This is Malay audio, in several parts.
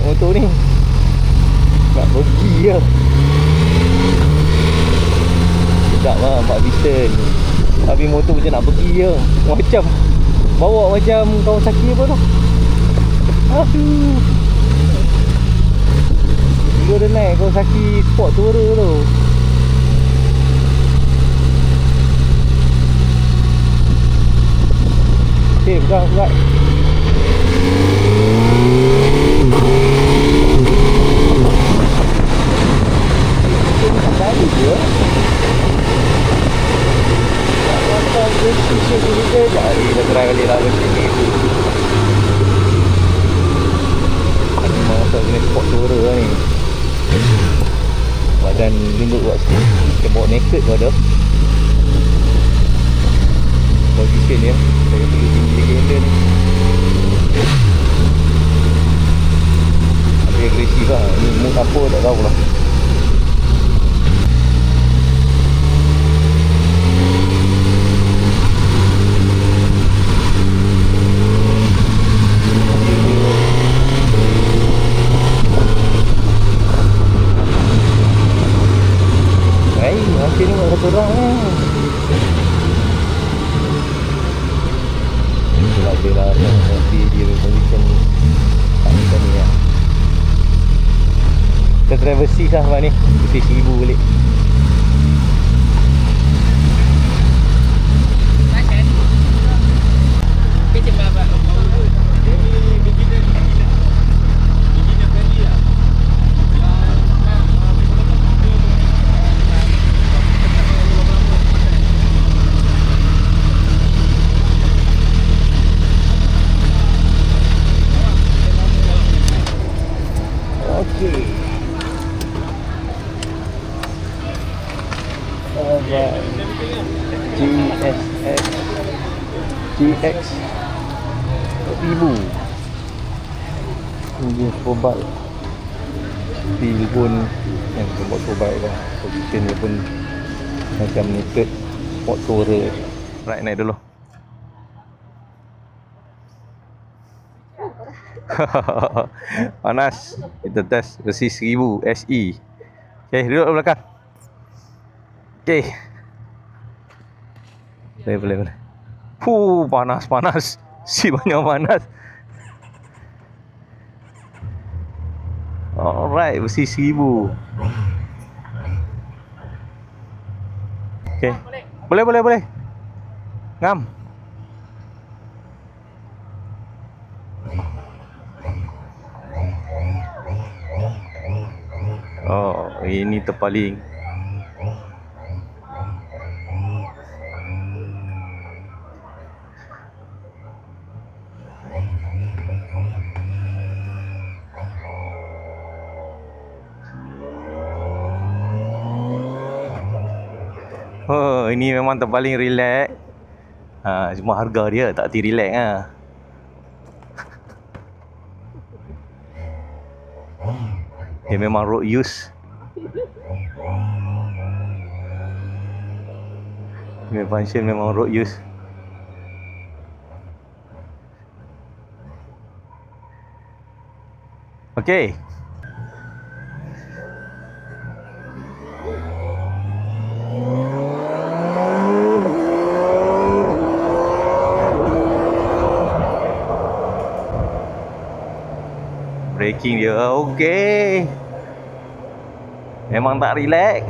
motor ni. Nak pergi je. Sedap lah 4 piston. Tapi motor macam nak pergi je. Macam bawa macam Kawasaki apa tu. Aduh. Dulu dah naik Kawasaki Sport Tourer tu. Okay, pegang berat. Tadi je macam berisi juga. Jadi dah try balik lah macam ni. Memang asal jenis Sport Tourer lah ni. Badan lembut buat sikit. Kita bawa naked pun ada. Position dia saya perlu tinggi handle ni. Tapi agresif lah. Ni mood apa tak tahu lah. Macam ni buat satu orang lah. Itulah dia lah. Nanti dia position macam ni lah. Kita travel seas lah sebab ni. Kita 1000 balik. GX 1000 ini Superbike. Feel pun yang buat Superbike lah. Position dia pun macam naked Sport Tourer. Right, naik dulu. Panas. Kita test versi 1000 SE. Okay, duduk belakang. Okay. Boleh. Panas. Si banyak panas. Alright, versi 1000. Okay. Boleh. Ngam. Oh, ini terpaling. Oh, ini memang terpaling relax. Cuma harga dia tak relax lah. Dia memang road use. Dia function memang road use. Okay. Braking dia okey. Memang tak relax.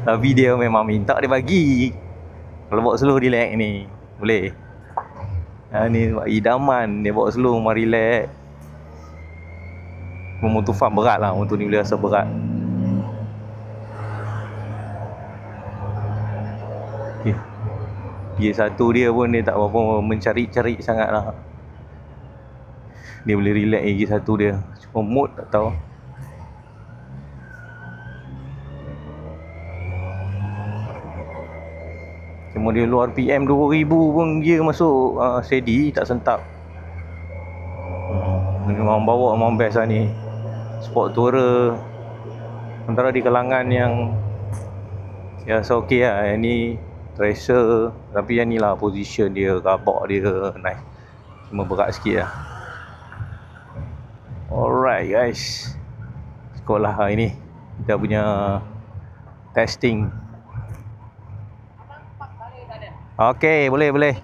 Tapi dia memang minta dia bagi. Kalau bawa slow relax ni boleh. Ni sebab idaman dia bawa slow memang relax. Motor farm berat lah. Motor ni boleh rasa berat. Okay. Gear 1 dia pun dia tak apa-apa mencari-cari sangat lah. Dia boleh relax gear 1 dia. Cuma mode tak tahu. Cuma dia luar RPM 2000 pun gear masuk steady, tak sentap. Memang bawa memang best lah ni. Sport Tourer antara di kalangan yang ya so okey lah. Yang ni Tracer, tapi yang ni lah position dia, kabak dia nice. Cuma berat sikit lah. Alright. Alright guys, sekolah hari ni kita punya testing. Okay, boleh.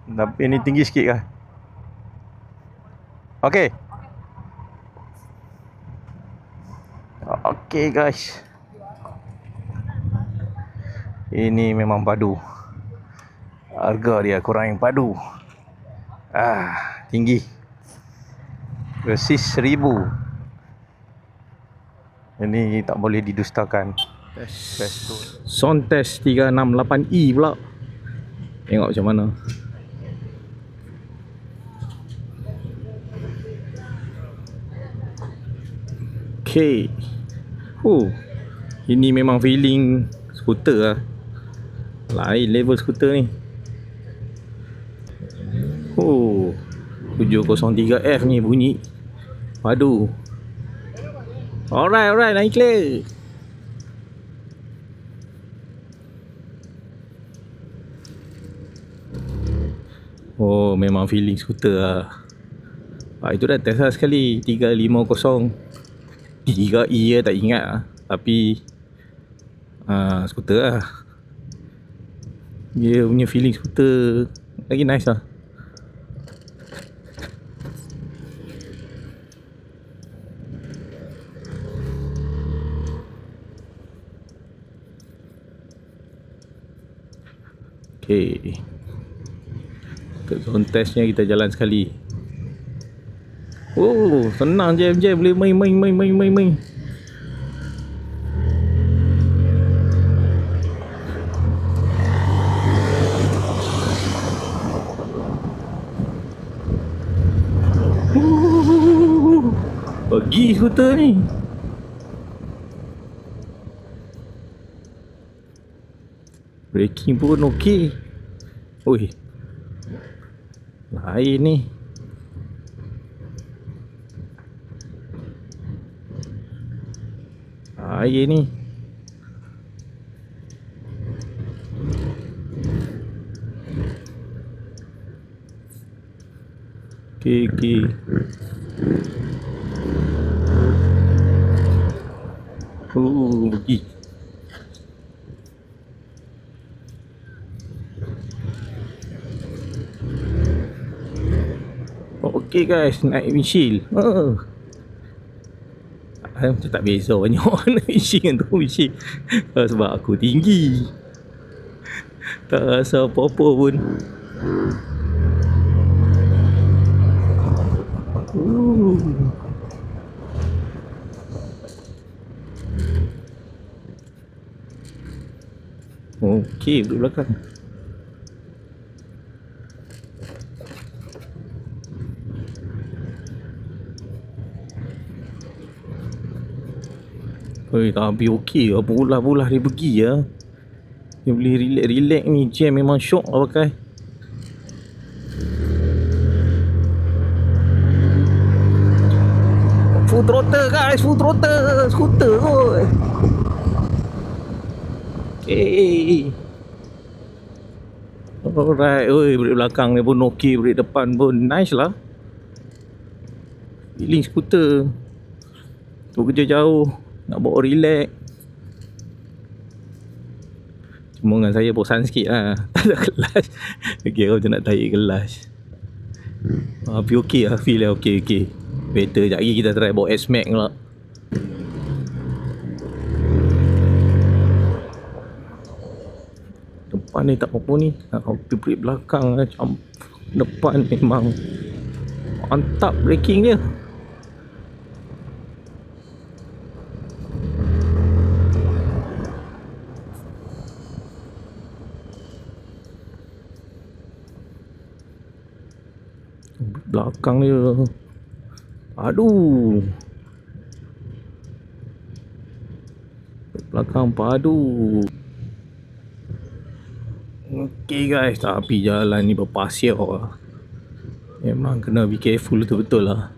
Tapi ini tinggi sikit kah? Okay. Okay guys, ini memang padu. Harga dia kurang yang padu. Tinggi. Persis 1000. Ini tak boleh didustakan. Test sound test 368E pula. Tengok macam mana. Okay. Ini memang feeling skuter lah. Lain level skuter ni. 703F ni bunyi padu. Alright, naik clear. Memang feeling skuter lah. Itu dah test lah sekali 350 3E tak ingat lah. Tapi skuter lah. Dia punya feeling skuter lagi nice lah. Okay, untuk zone testnya kita jalan sekali. Senang je MJ, boleh main. Pergi skuter ni. Braking pun okey. Lain ni. Air ni. Okay. Pergi. Okay guys, naik windshield. Macam tak beza banyak naik windshield dengan tu windshield. Sebab aku tinggi, tak rasa apa-apa pun. Okay, duduk belakang. Tapi okey lah, bola dia pergi lah. Dia boleh relax ni. Jam memang syok lah pakai. Full throttle guys, full throttle. Skuter kot. Okay. Alright, brake belakang ni pun okey, brake depan pun nice lah. Feeling skuter. Tu kerja jauh, nak bawa relax. Cuma dengan saya bosan sikit lah. Tak ada kelas. Kira macam nak tarik kelas. Tapi okey lah, feel lah okey. Better, sekejap lagi kita try bawa S-Max pula. Depan ni tak apa-apa ni. Brake belakang macam depan memang mantap braking dia. Belakang dia. Aduh. Belakang padu. Okay guys, tapi jalan ni berpasir lah. Memang kena be careful betul-betul lah.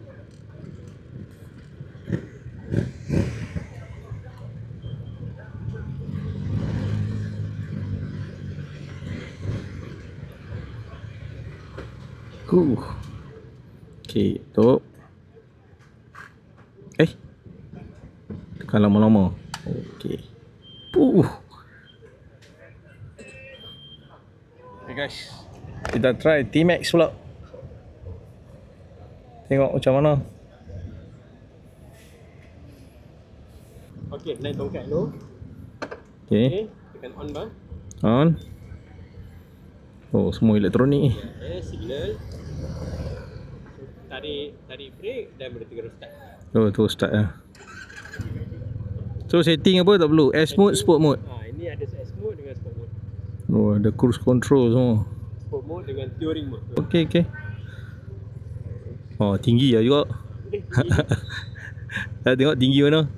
Okay, tu. Tekan lama-lama. Okey. Okay guys, kita try T-Max pula. Tengok macam mana. Okey, naik tongkat dulu. Okey. Tekan on bang. On. Oh, semua elektronik ni. Signal. Tarik brake dan boleh terus start. Oh, terus start lah. So setting apa tak perlu? S mode, sport mode. Ini ada S mode dengan sport mode. Oh, ada cruise control semua. Sport mode dengan touring mode. Okey. Oh, tinggi lah juga. Tengok tinggi mana?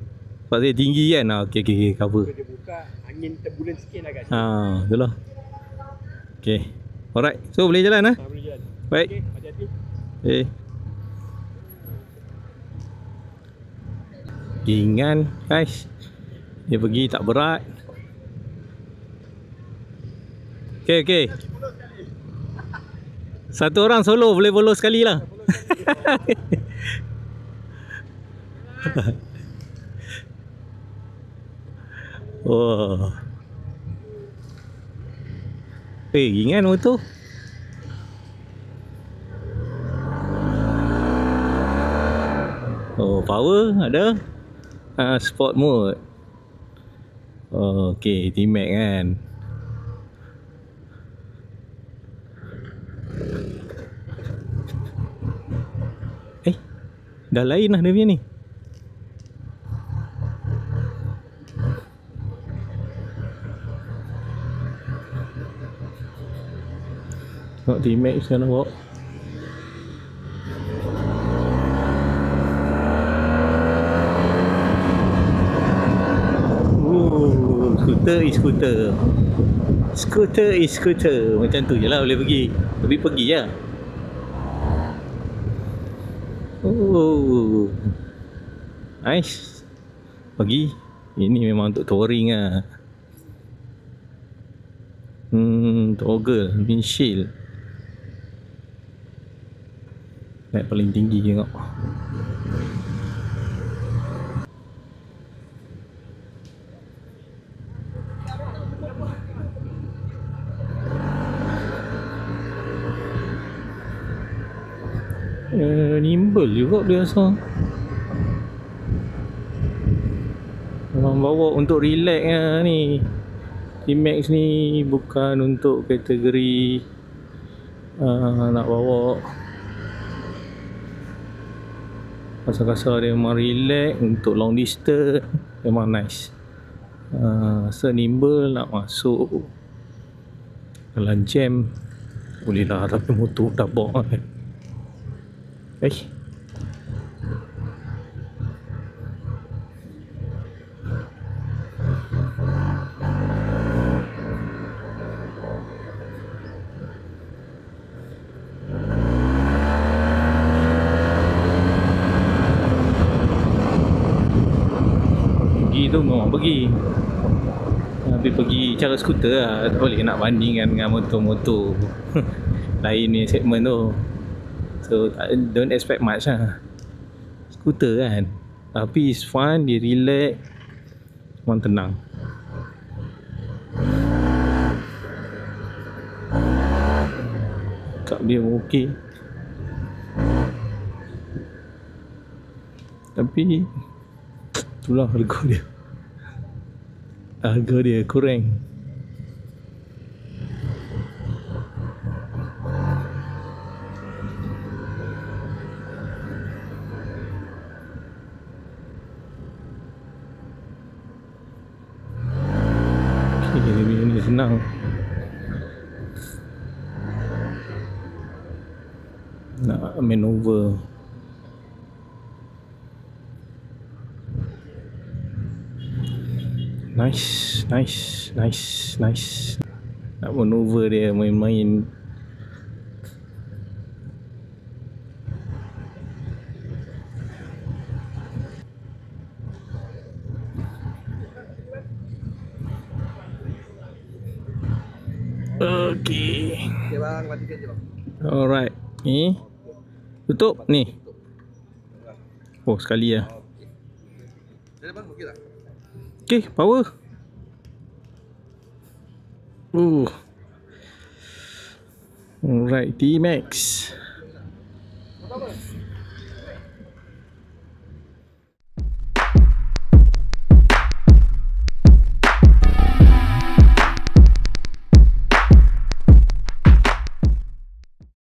Sebab saya tinggi kan. Okey, cover. Dia buka angin terbulan sikit lah kat sini. Betul lah. Okey. Alright. So boleh jalan Boleh jalan. Baik. Okey, hati-hati. Ringan guys. Dia pergi tak berat. Okey. Satu orang solo boleh bolos sekali lah. Oh. Ringan motor. Oh, power ada. Sport mode. Oh, okey, T-Max kan. Dah lain lah dia punya ni. Tengok T-Max sekarang bawa. Scooter. Macam tu je lah boleh pergi. Tapi pergi lah. Oh, nice. Pergi. Ini memang untuk touring lah. Toggle windshield. Naik paling tinggi tengok. Nimble juga biasa. Orang bawa untuk relax lah ni. T-Max ni bukan untuk kategori nak bawa kasar-kasar. Dia memang relax untuk long distance. Memang nice. Nimble nak masuk dalam jam boleh lah, tapi motor dah bawa kan. Pergi tu memang pergi. Tapi pergi cara skuter lah. Tak boleh nak bandingkan dengan motor-motor lain ni segmen tu. So don't expect much lah. Skuter kan, tapi it's fun, dia relax, memang tenang. Kap dia okey. Tapi itulah harga dia kurang. Ini senang. Nak maneuver. Nice. Nak maneuver dia main-main. Okey. Okey bang, matikan je bang. Alright. Ni tutup ni. Oh, sekali lah. Okey. Okay, power. Alright, T-Max.